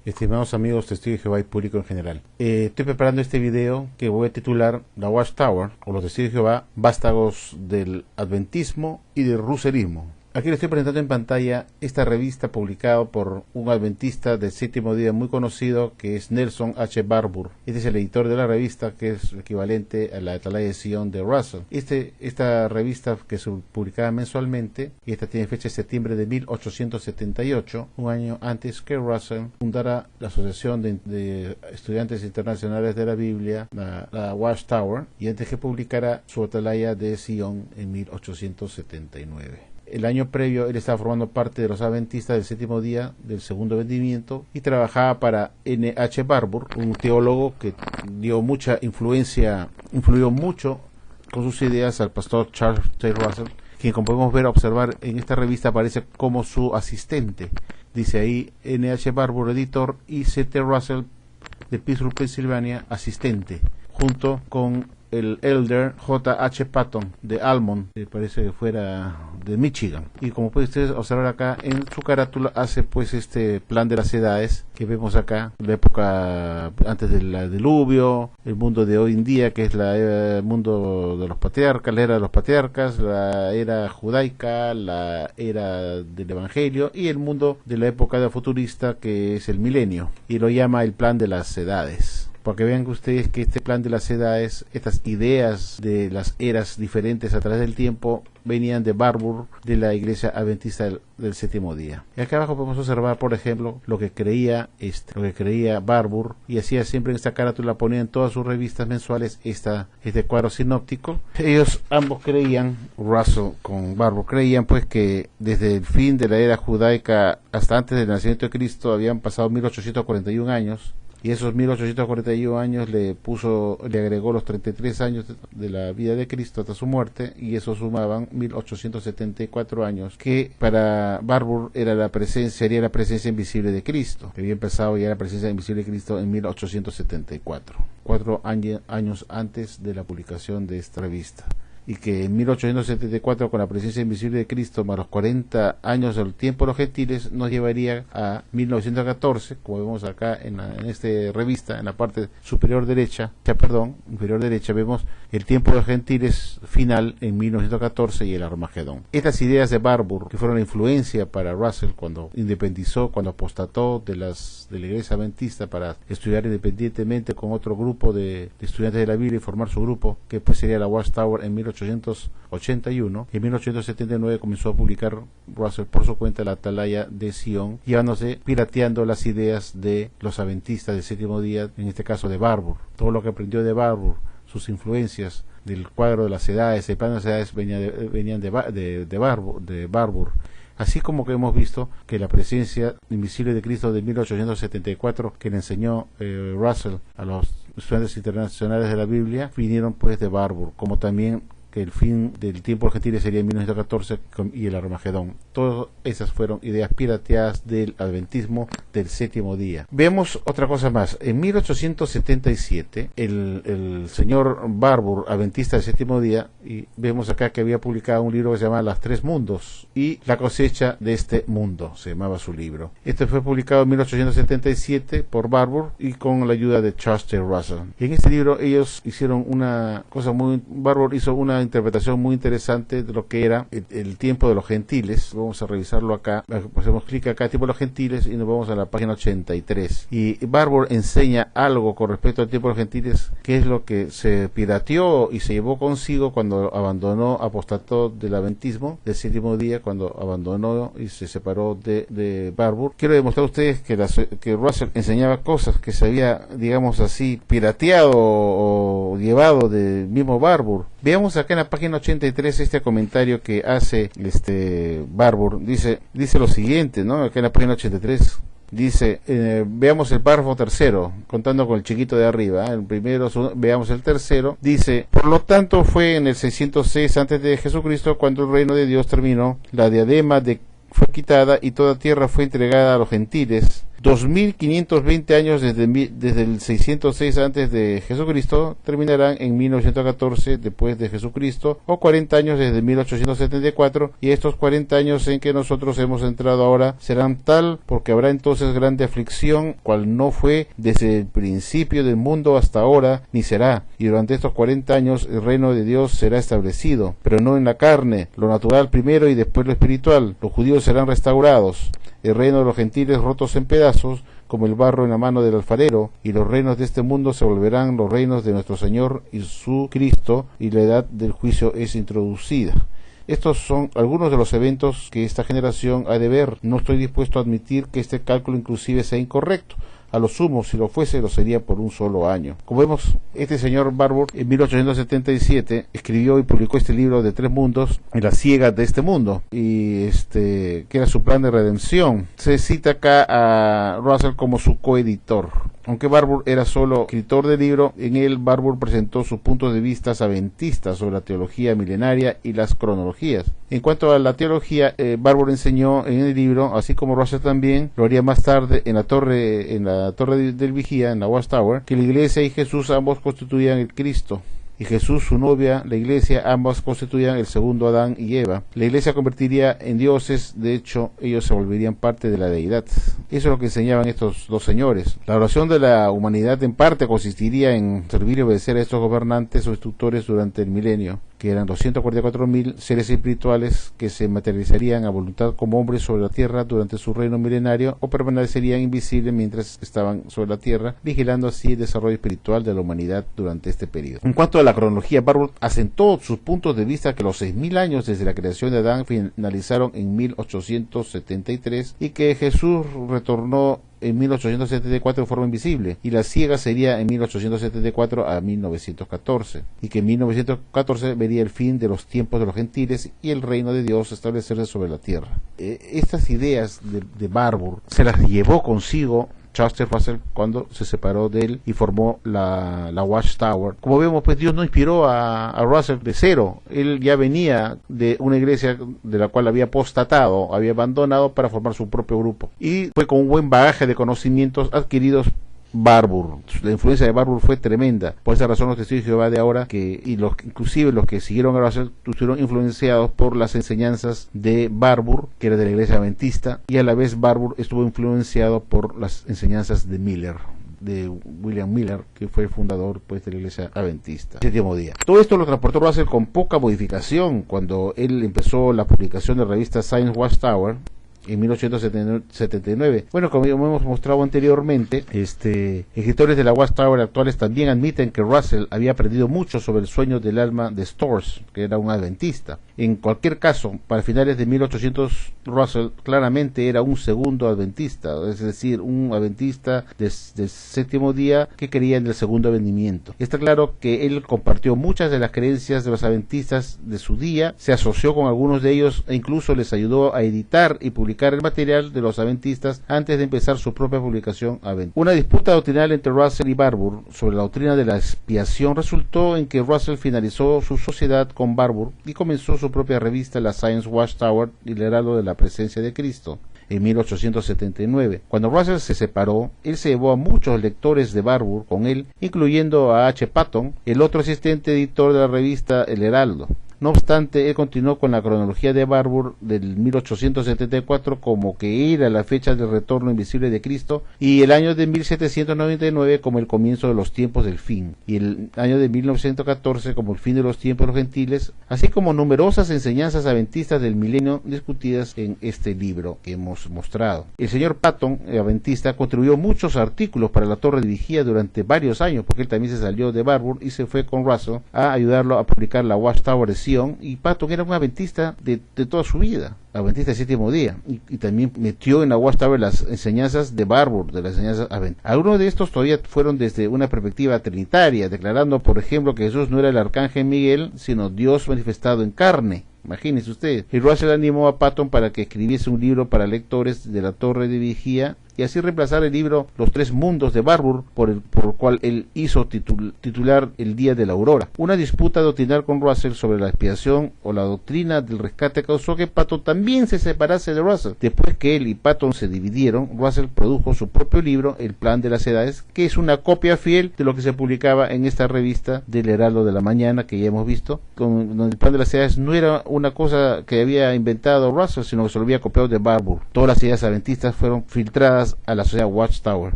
Estimados amigos testigos de Jehová y público en general, estoy preparando este video que voy a titular La Watchtower o los testigos de Jehová, vástagos del adventismo y del russerismo. Aquí le estoy presentando en pantalla esta revista publicada por un adventista del séptimo día muy conocido, que es Nelson H. Barbour. Este es el editor de la revista, que es el equivalente a la Atalaya de Sion de Russell. Esta revista, que se publicaba mensualmente, y esta tiene fecha de septiembre de 1878, un año antes que Russell fundara la Asociación de Estudiantes Internacionales de la Biblia, la Watchtower, y antes que publicara su Atalaya de Sion en 1879. El año previo él estaba formando parte de los adventistas del séptimo día del segundo vendimiento y trabajaba para N. H. Barbour, un teólogo que dio mucha influyó mucho con sus ideas al pastor Charles T. Russell, quien, como podemos observar en esta revista, aparece como su asistente. Dice ahí N. H. Barbour, editor, y C. T. Russell de Pittsburgh, Pensilvania, asistente, junto con el elder J. H. Patton de Almond, que parece que fuera de Michigan. Y como pueden ustedes observar acá, en su carátula hace pues este plan de las edades que vemos acá, la época antes del diluvio, el mundo de hoy en día, que es el mundo de los patriarcas, la era de los patriarcas, la era judaica, la era del evangelio, y el mundo de la época de futurista, que es el milenio, y lo llama el plan de las edades. Porque vean ustedes que este plan de las edades, estas ideas de las eras diferentes a través del tiempo, venían de Barbour, de la iglesia adventista del séptimo día. Y acá abajo podemos observar, por ejemplo, lo que creía Barbour, y hacía siempre en esta carátula, ponía en todas sus revistas mensuales este cuadro sinóptico. Ellos ambos creían, Russell con Barbour, creían pues que desde el fin de la era judaica hasta antes del nacimiento de Cristo habían pasado 1841 años, y esos 1841 años le agregó los 33 años de la vida de Cristo hasta su muerte, y eso sumaban 1874 años, que para Barbour sería la presencia invisible de Cristo, que había empezado ya la presencia invisible de Cristo en 1874, 4 años antes de la publicación de esta revista. Y que en 1874, con la presencia invisible de Cristo, más los 40 años del tiempo de los gentiles, nos llevaría a 1914, como vemos acá en esta revista, en la parte inferior derecha, vemos el tiempo de los gentiles final en 1914 y el Armagedón. Estas ideas de Barbour, que fueron la influencia para Russell cuando independizó, cuando apostató de la iglesia adventista para estudiar independientemente con otro grupo de estudiantes de la Biblia y formar su grupo, que pues sería la Watchtower en 1881, y en 1879 comenzó a publicar Russell por su cuenta la Atalaya de Sion, pirateando las ideas de los adventistas del séptimo día, en este caso de Barbour. Todo lo que aprendió de Barbour, sus influencias del cuadro de las edades, el plan de las edades, venían de Barbour. Así como que hemos visto que la presencia invisible de Cristo de 1874, que le enseñó Russell a los estudiantes internacionales de la Biblia, vinieron pues de Barbour, como también que el fin del tiempo de los gentiles sería en 1914 y el Armagedón. Todas esas fueron ideas pirateadas del adventismo del séptimo día. Veamos otra cosa más. En 1877, el señor Barbour, adventista del séptimo día, y vemos acá que había publicado un libro que se llama Las Tres Mundos y la cosecha de este mundo, se llamaba su libro. Este fue publicado en 1877 por Barbour y con la ayuda de Charles T. Russell. Y en este libro ellos hicieron Barbour hizo una interpretación muy interesante de lo que era el tiempo de los gentiles. Vamos a revisarlo acá. Hacemos clic acá, tiempo de los gentiles, y nos vamos a la página 83. Y Barbour enseña algo con respecto al tiempo de los gentiles, que es lo que se pirateó y se llevó consigo cuando apostató del adventismo del séptimo día, cuando abandonó y se separó de Barbour. Quiero demostrar a ustedes que Russell enseñaba cosas que se había, digamos así, pirateado o llevado del mismo Barbour. Veamos acá en la página 83 este comentario que hace Barbour. Dice lo siguiente, ¿no? Acá en la página 83 dice, veamos el párrafo tercero, contando con el chiquito de arriba, el primero, veamos el tercero. Dice, por lo tanto fue en el 606 antes de Jesucristo cuando el reino de Dios terminó, la diadema fue quitada y toda tierra fue entregada a los gentiles. 2520 años desde el 606 antes de Jesucristo terminarán en 1914 después de Jesucristo, o 40 años desde 1874, y estos 40 años en que nosotros hemos entrado ahora serán tal porque habrá entonces grande aflicción, cual no fue desde el principio del mundo hasta ahora, ni será, y durante estos 40 años el reino de Dios será establecido, pero no en la carne, lo natural primero y después lo espiritual. Los judíos serán restaurados, el reino de los gentiles rotos en pedazos, como el barro en la mano del alfarero, y los reinos de este mundo se volverán los reinos de nuestro Señor y su Cristo, y la edad del juicio es introducida. Estos son algunos de los eventos que esta generación ha de ver. No estoy dispuesto a admitir que este cálculo inclusive sea incorrecto. A lo sumo, si lo fuese, lo sería por un solo año. Como vemos, este señor Barbour en 1877 escribió y publicó este libro de 3 mundos, en las ciegas de este mundo, y que era su plan de redención. Se cita acá a Russell como su coeditor. Aunque Barbour era solo escritor del libro, en él Barbour presentó sus puntos de vista adventistas sobre la teología milenaria y las cronologías. En cuanto a la teología, Barbour enseñó en el libro, así como Russell también, lo haría más tarde en la torre del vigía, en la Watchtower, que la iglesia y Jesús ambos constituían el Cristo, y Jesús, su novia, la iglesia, ambas constituían el segundo Adán y Eva. La iglesia convertiría en dioses, de hecho, ellos se volverían parte de la deidad. Eso es lo que enseñaban estos dos señores. La oración de la humanidad en parte consistiría en servir y obedecer a estos gobernantes o instructores durante el milenio, que eran 244.000 seres espirituales que se materializarían a voluntad como hombres sobre la tierra durante su reino milenario, o permanecerían invisibles mientras estaban sobre la tierra, vigilando así el desarrollo espiritual de la humanidad durante este periodo. En cuanto a la cronología, Barbour asentó sus puntos de vista que los 6.000 años desde la creación de Adán finalizaron en 1873 y que Jesús retornó en 1874 de forma invisible, y la ciega sería en 1874 a 1914, y que en 1914 vería el fin de los tiempos de los gentiles y el reino de Dios establecerse sobre la tierra. Estas ideas de Barbour se las llevó consigo Chester Russell cuando se separó de él y formó la Watchtower. Como vemos, pues Dios no inspiró a Russell de cero. Él ya venía de una iglesia de la cual había apostatado, había abandonado para formar su propio grupo. Y fue con un buen bagaje de conocimientos adquiridos Barbour. La influencia de Barbour fue tremenda. Por esa razón los testigos de Jehová de ahora, inclusive los que siguieron a Russell, estuvieron influenciados por las enseñanzas de Barbour, que era de la iglesia adventista, y a la vez Barbour estuvo influenciado por las enseñanzas de William Miller, que fue el fundador de la iglesia adventista. Séptimo día. Todo esto lo transportó Russell con poca modificación cuando él empezó la publicación de la revista Science Watchtower en 1879. Bueno, como hemos mostrado anteriormente, escritores de la Watchtower actuales también admiten que Russell había aprendido mucho sobre el sueño del alma de Storrs, que era un adventista. En cualquier caso, para finales de 1800, Russell claramente era un segundo adventista, es decir, un adventista del séptimo día que creía en el segundo advenimiento. Está claro que él compartió muchas de las creencias de los adventistas de su día, se asoció con algunos de ellos e incluso les ayudó a editar y publicar el material de los adventistas antes de empezar su propia publicación adventista. Una disputa doctrinal entre Russell y Barbour sobre la doctrina de la expiación resultó en que Russell finalizó su sociedad con Barbour y comenzó su propia revista, la Science Watchtower, y el heraldo de la presencia de Cristo, en 1879. Cuando Russell se separó, él se llevó a muchos lectores de Barbour con él, incluyendo a H. Patton, el otro asistente editor de la revista El Heraldo. No obstante, él continuó con la cronología de Barbour del 1874 como que era la fecha del retorno invisible de Cristo, y el año de 1799 como el comienzo de los tiempos del fin, y el año de 1914 como el fin de los tiempos de los gentiles, así como numerosas enseñanzas adventistas del milenio discutidas en este libro que hemos mostrado. El señor Patton, adventista, contribuyó muchos artículos para la Torre de Vigía durante varios años, porque él también se salió de Barbour y se fue con Russell a ayudarlo a publicar la Watchtower de Sion, y Patton era un adventista de toda su vida, adventista del séptimo día, y también metió en la Watchtower las enseñanzas de Barbour, de las enseñanzas adventistas. Algunos de estos todavía fueron desde una perspectiva trinitaria, declarando, por ejemplo, que Jesús no era el arcángel Miguel, sino Dios manifestado en carne. Imagínense ustedes. Y Russell animó a Patton para que escribiese un libro para lectores de la Torre de Vigía, y así reemplazar el libro Los Tres Mundos de Barbour, por el cual él hizo titular El Día de la Aurora. Una disputa doctrinal con Russell sobre la expiación o la doctrina del rescate causó que Patton también también se separase de Russell. Después que él y Patton se dividieron, Russell produjo su propio libro, El Plan de las Edades, que es una copia fiel de lo que se publicaba en esta revista del Heraldo de la Mañana, que ya hemos visto. Con El Plan de las Edades no era una cosa que había inventado Russell, sino que se lo había copiado de Barbour. Todas las ideas adventistas fueron filtradas a la sociedad Watchtower.